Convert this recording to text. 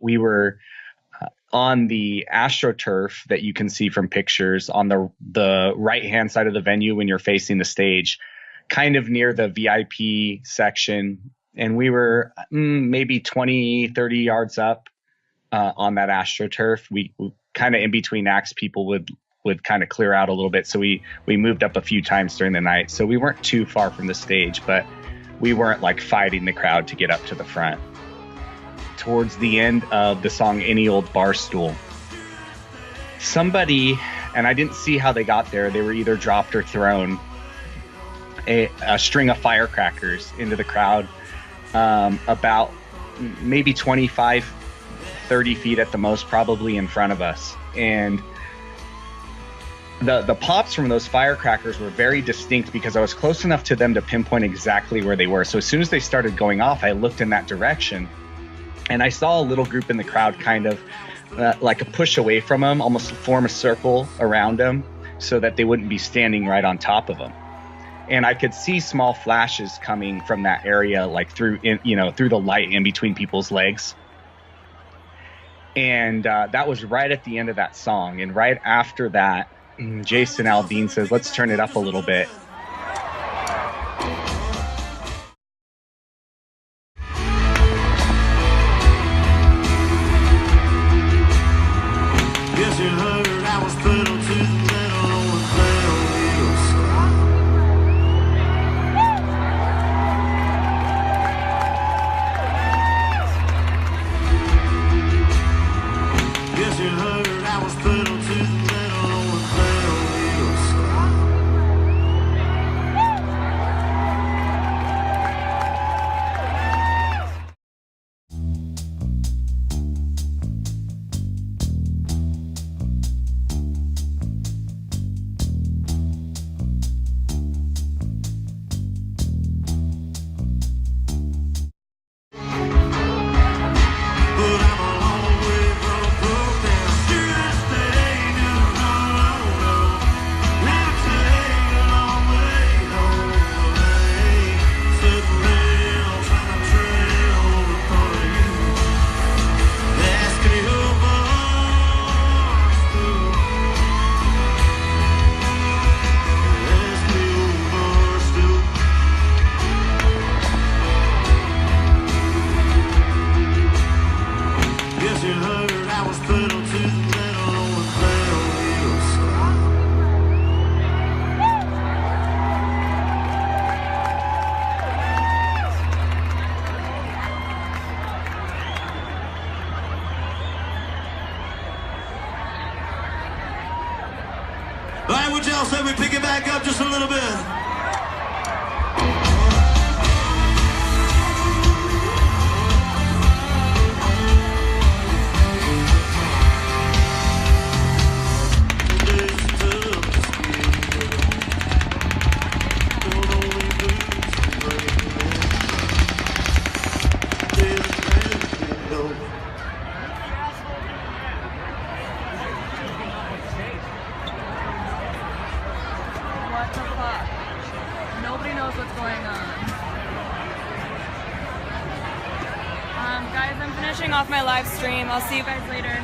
we were on the AstroTurf that you can see from pictures on the right-hand side of the venue when you're facing the stage, kind of near the VIP section. And we were maybe 20, 30 yards up on that AstroTurf. We kind of in between acts, people would kind of clear out a little bit. So we moved up a few times during the night. So we weren't too far from the stage, but we weren't like fighting the crowd to get up to the front. Towards the end of the song Any Old Barstool, somebody, and I didn't see how they got there, they were either dropped or thrown a string of firecrackers into the crowd, about maybe 25, 30 feet at the most, probably in front of us. And the pops from those firecrackers were very distinct because I was close enough to them to pinpoint exactly where they were. So as soon as they started going off, I looked in that direction. And I saw a little group in the crowd kind of like a push away from them, almost form a circle around them so that they wouldn't be standing right on top of them. And I could see small flashes coming from that area, like through the light in between people's legs. And that was right at the end of that song. And right after that, Jason Aldean says, "Let's turn it up a little bit." All right, would y'all say we pick it back up just a little bit? What the fuck? Nobody knows what's going on. Guys, I'm finishing off my live stream. I'll see you guys later.